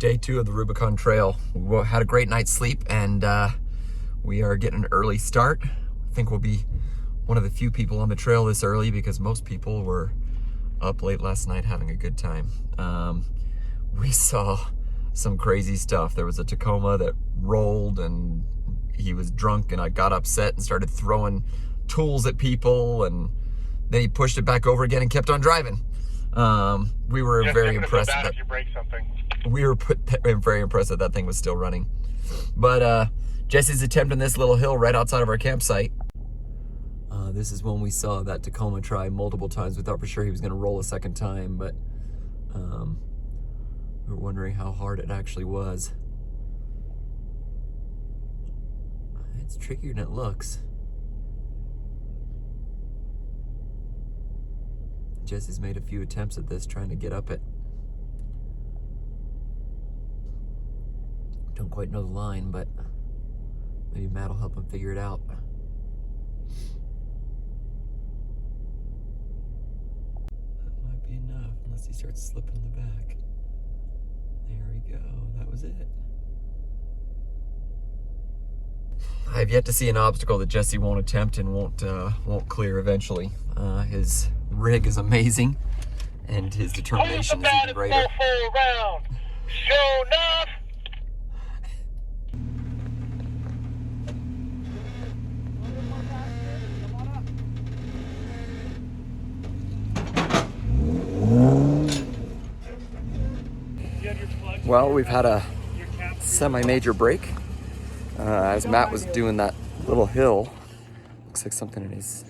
Day 2 of the Rubicon Trail. We had a great night's sleep, and we are getting an early start. I think we'll be one of the few people on the trail this early because most people were up late last night having a good time. We saw some crazy stuff. There was a Tacoma that rolled, and he was drunk, and I got upset and started throwing tools at people, and then he pushed it back over again and kept on driving. We were very impressed that you break something. We were very impressed that thing was still running. But Jesse's attempting this little hill right outside of our campsite. This is when we saw that Tacoma try multiple times. We thought for sure he was going to roll a second time, but we were wondering how hard it actually was. It's trickier than it looks. Jesse's made a few attempts at this, trying to get up it. Don't quite know the line, but maybe Matt will help him figure it out. That might be enough, unless he starts slipping in the back. There we go, that was it. I have yet to see an obstacle that Jesse won't attempt and won't clear eventually. His rig is amazing, and his determination is even greater. Show enough. Well, we've had a semi-major break. As Matt was doing that little hill, looks like something in his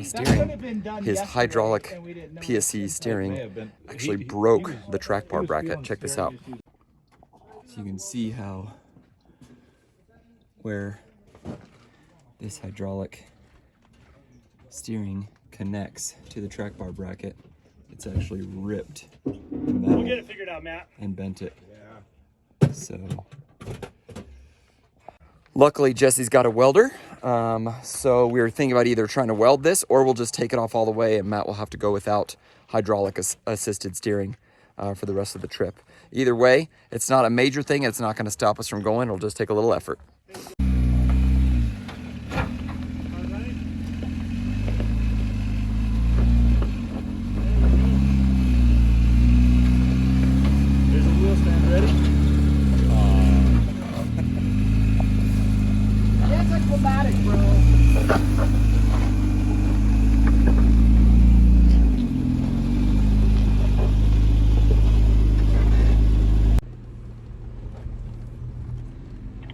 steering, his hydraulic PSC steering actually broke the track bar bracket. Check this out. So you can see where this hydraulic steering connects to the track bar bracket. It's actually ripped the metal. We'll get it figured out, Matt. And bent it. Yeah. So luckily Jesse's got a welder. So we were thinking about either trying to weld this, or we'll just take it off all the way, and Matt will have to go without hydraulic assisted steering for the rest of the trip. Either way, it's not a major thing. It's not going to stop us from going. It'll just take a little effort.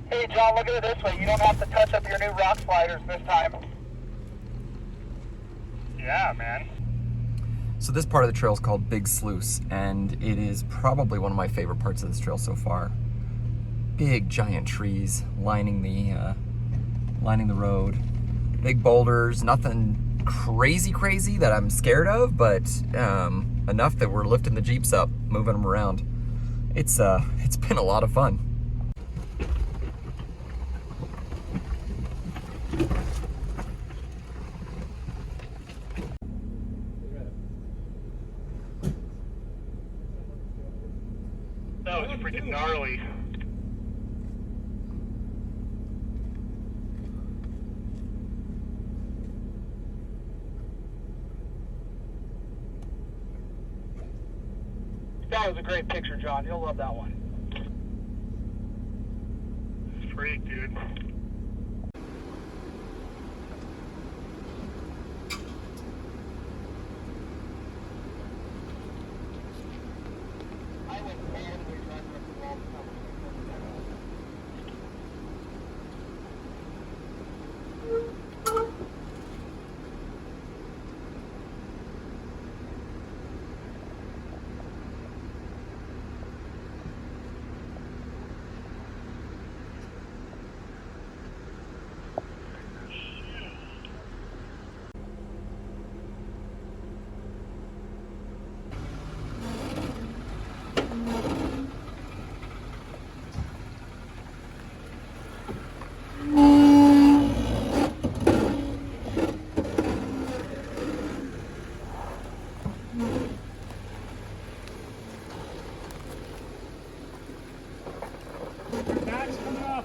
Hey John, look at it this way. You don't have to touch up your new rock sliders this time. Yeah, man. So this part of the trail is called Big Sluice, and it is probably one of my favorite parts of this trail so far. Big giant trees lining the road. Big boulders, nothing crazy that I'm scared of, but enough that we're lifting the Jeeps up, moving them around. It's been a lot of fun. That was freaking gnarly. That was a great picture, John. You'll love that one. Freak, dude.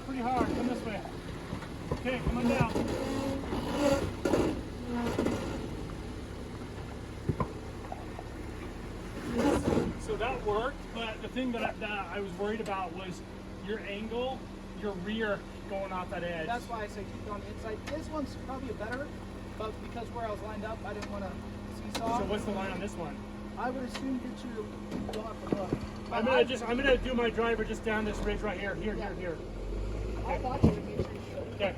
off pretty hard. Come this way. Okay, come on down. So that worked, but the thing that I was worried about was your angle, your rear going off that edge. That's why I say keep going inside. This one's probably better, but because where I was lined up, I didn't want to seesaw. So what's the line on this one? I would assume you'll have to look. I'm gonna do my driver just down this ridge right here. Here. I thought you would be sure you should. Okay.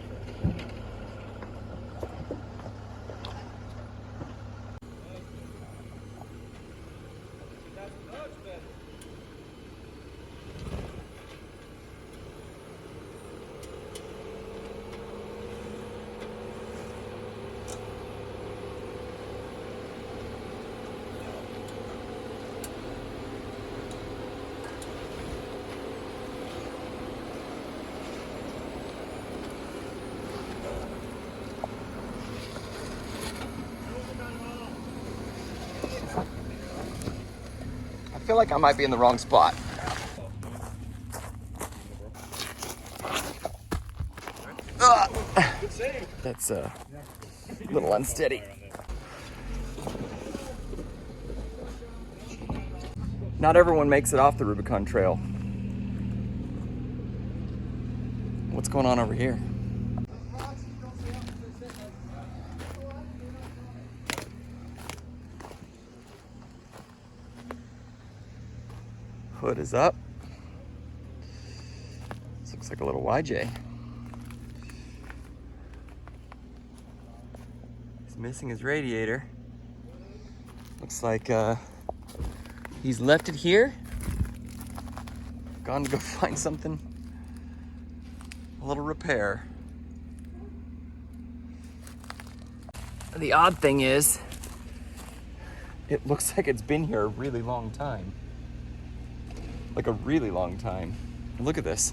I feel like I might be in the wrong spot. Good save. That's a little unsteady. Not everyone makes it off the Rubicon Trail. What's going on over here? Hood is up. This looks like a little YJ. He's missing his radiator. Looks like he's left it here. Gone to go find something. A little repair. The odd thing is, it looks like it's been here a really long time. Like a really long time. Look at this.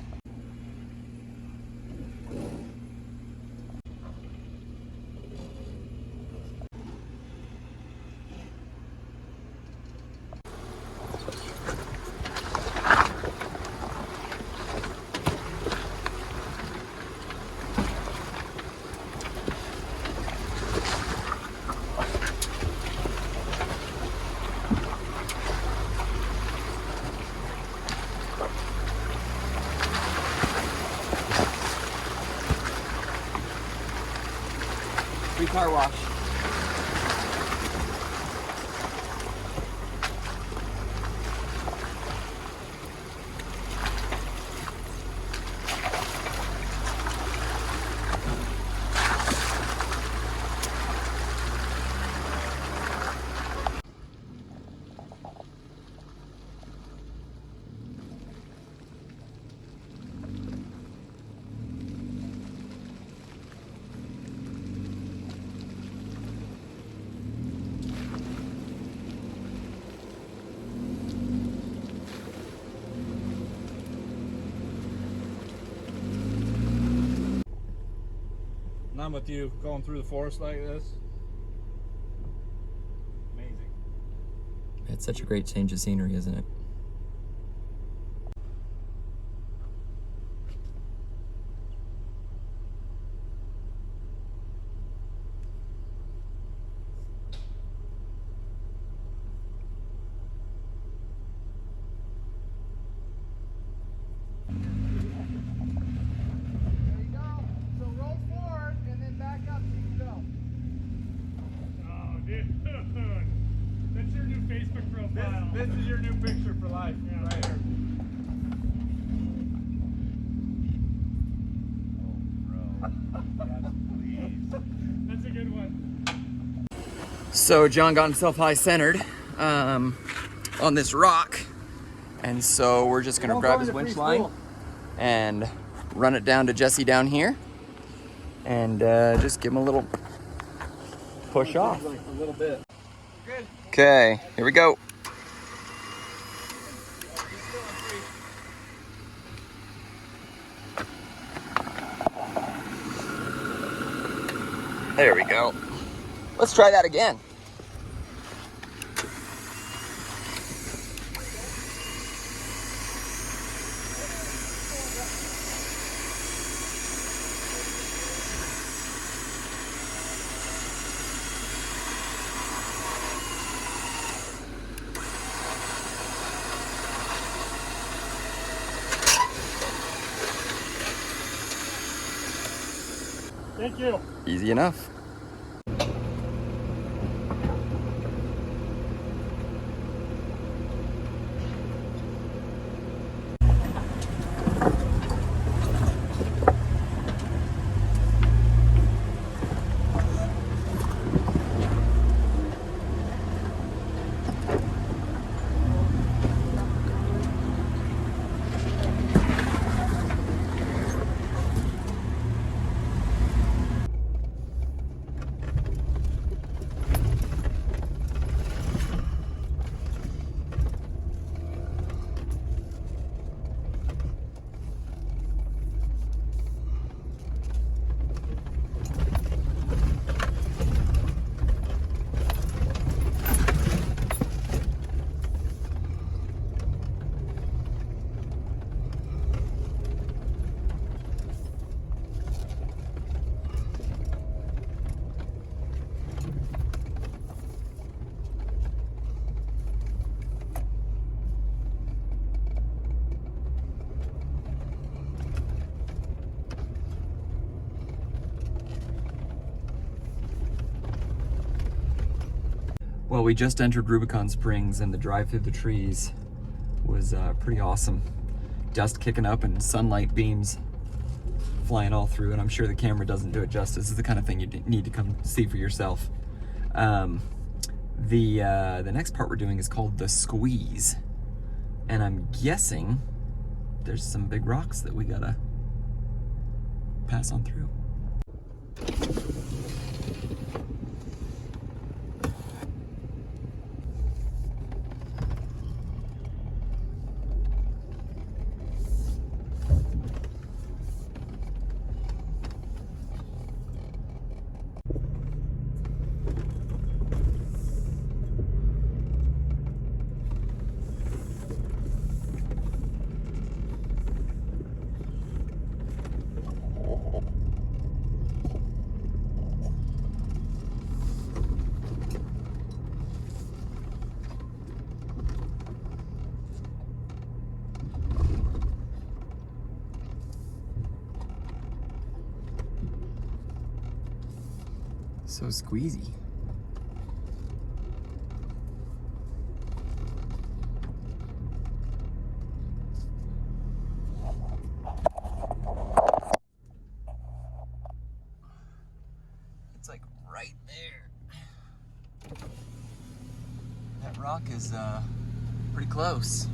Free car wash. I'm with you going through the forest like this. Amazing. It's such a great change of scenery, isn't it? That's your new Facebook profile. This is your new picture for life, Yeah. right here. That's a good one. So John got himself high-centered on this rock, and so we're just gonna grab his winch line and run it down to Jesse down here, and just give him a little push off. Like a little bit. Okay, here we go. There we go. Let's try that again. Thank you. Easy enough. Well, we just entered Rubicon Springs and the drive through the trees was pretty awesome. Dust kicking up and sunlight beams flying all through, and I'm sure the camera doesn't do it justice. This is the kind of thing you need to come see for yourself. The next part we're doing is called the Squeeze, and I'm guessing there's some big rocks that we gotta pass on through. So squeezy. It's like right there. That rock is pretty close.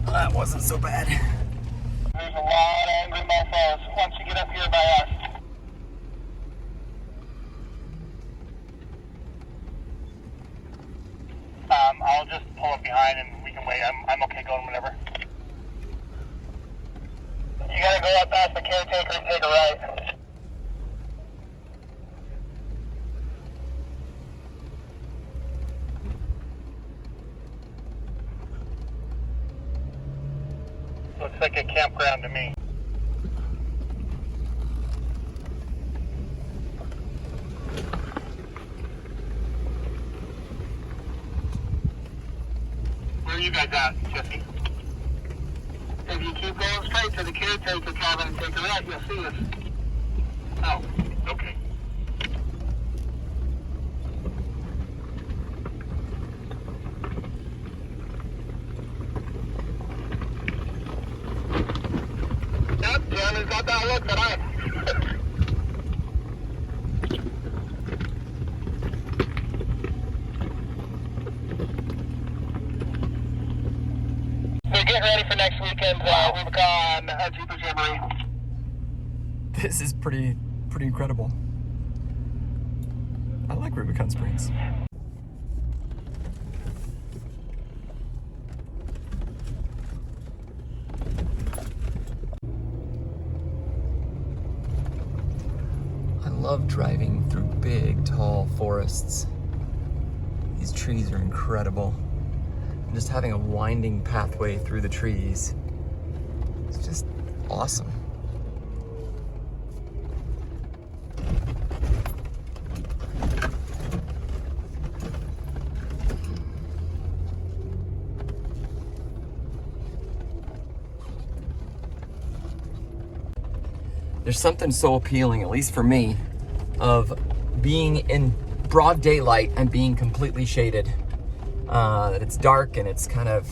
That wasn't so bad. There's a lot of angry mofos once you get up here by us. I'll just pull up behind and we can wait. I'm okay going whenever. You gotta go up past the caretaker and take a right. Looks like a campground to me. Where are you guys at, Jesse? If you keep going straight to the caretaker cabin and take a right, you'll see us. Oh, okay. Yep, Jen has got that look that I... So get ready for next weekend's Rubicon Jeepers Jamboree. This is pretty incredible. I like Rubicon Springs. I love driving through big, tall forests. These trees are incredible. And just having a winding pathway through the trees. It's just awesome. There's something so appealing, at least for me, of being in broad daylight and being completely shaded. That it's dark and it's kind of,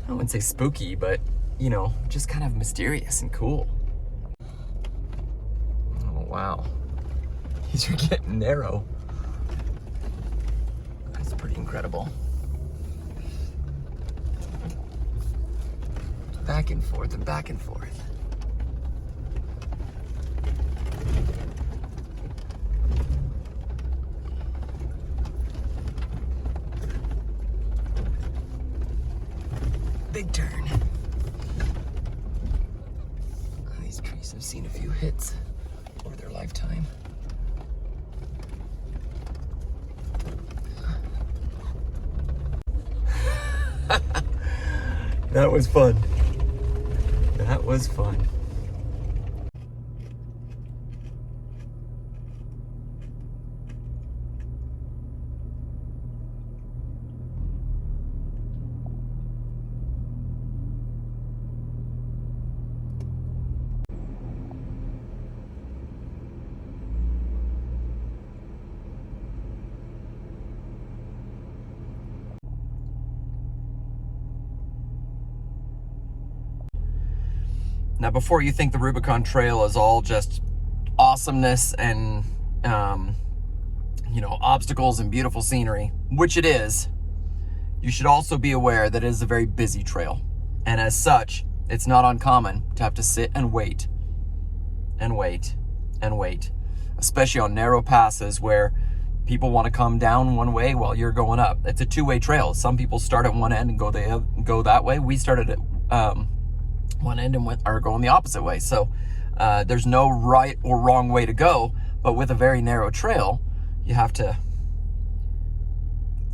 I wouldn't say spooky, but you know, just kind of mysterious and cool. Oh, wow. These are getting narrow. That's pretty incredible. Back and forth and back and forth. Big turn. These trees have seen a few hits over their lifetime. That was fun. That was fun. Now, before you think the Rubicon Trail is all just awesomeness and, you know, obstacles and beautiful scenery, which it is, you should also be aware that it is a very busy trail. And as such, it's not uncommon to have to sit and wait and wait and wait, especially on narrow passes where people want to come down one way while you're going up. It's a two-way trail. Some people start at one end and go that way. We started at one end and are going the opposite way. So there's no right or wrong way to go, but with a very narrow trail, you have to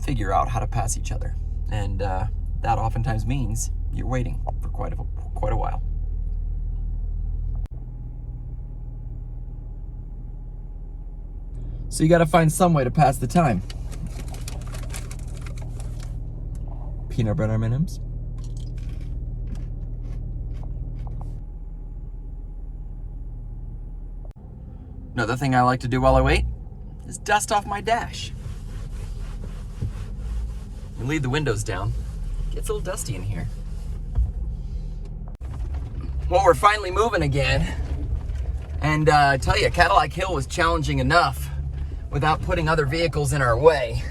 figure out how to pass each other. And that oftentimes means you're waiting for quite a while. So you got to find some way to pass the time. Peanut butter M&Ms. Another thing I like to do while I wait is dust off my dash. You leave the windows down, it gets a little dusty in here. Well, we're finally moving again. And I tell you, Cadillac Hill was challenging enough without putting other vehicles in our way.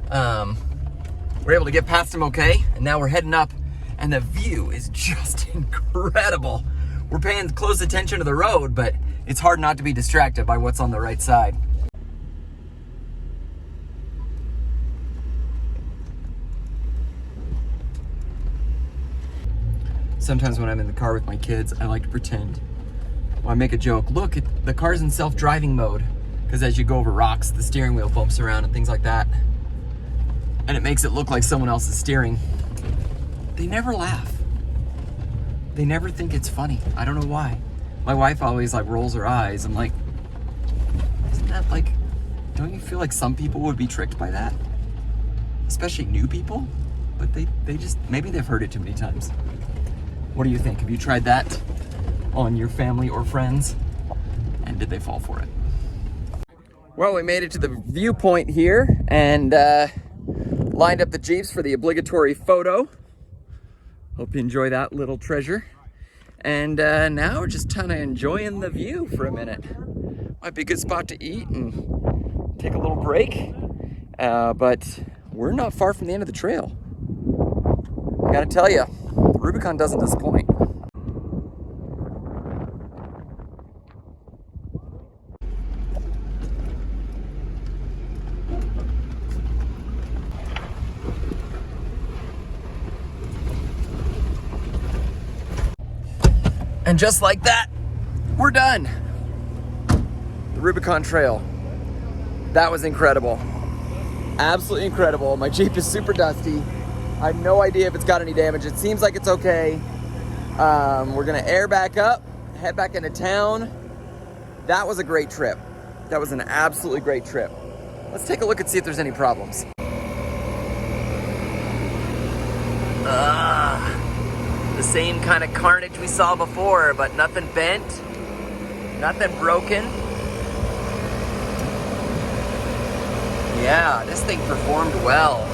We're able to get past them okay, and now we're heading up, and the view is just incredible. We're paying close attention to the road, but it's hard not to be distracted by what's on the right side. Sometimes when I'm in the car with my kids, I like to pretend. Well, I make a joke, look, the car's in self-driving mode. Because as you go over rocks, the steering wheel bumps around and things like that. And it makes it look like someone else is steering. They never laugh. They never think it's funny. I don't know why. My wife always like rolls her eyes. I'm like, isn't that like, don't you feel like some people would be tricked by that? Especially new people? But they just, maybe they've heard it too many times. What do you think? Have you tried that on your family or friends? And did they fall for it? Well, we made it to the viewpoint here and lined up the Jeeps for the obligatory photo. Hope you enjoy that little treasure. And now we're just kind of enjoying the view for a minute. Might be a good spot to eat and take a little break. But we're not far from the end of the trail. I gotta tell you, the Rubicon doesn't disappoint. And just like that, we're done. The Rubicon Trail. That was incredible. Absolutely incredible. My Jeep is super dusty. I have no idea if it's got any damage. It seems like it's okay. We're gonna air back up, head back into town. That was a great trip. That was an absolutely great trip. Let's take a look and see if there's any problems. The same kind of carnage we saw before, but nothing bent, nothing broken. Yeah, this thing performed well.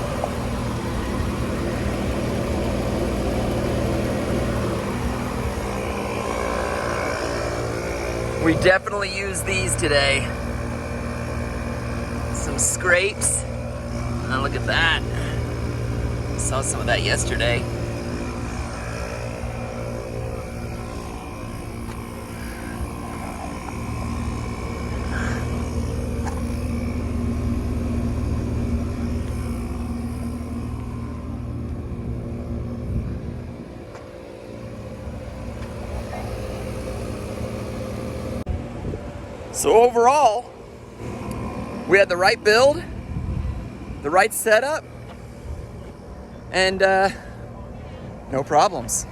We definitely used these today. Some scrapes. Oh, look at that. Saw some of that yesterday. So overall, we had the right build, the right setup, and no problems.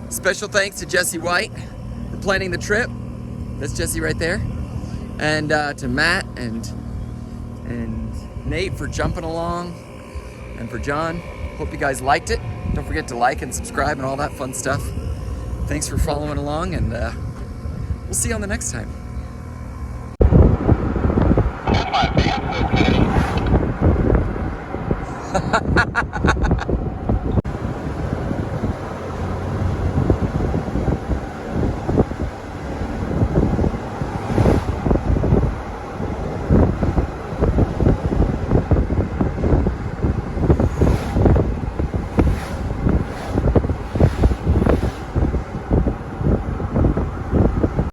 Special thanks to Jesse White for planning the trip. That's Jesse right there. And to Matt and Nate for jumping along, and for John. Hope you guys liked it. Don't forget to like and subscribe and all that fun stuff. Thanks for following along, and we'll see you on the next time.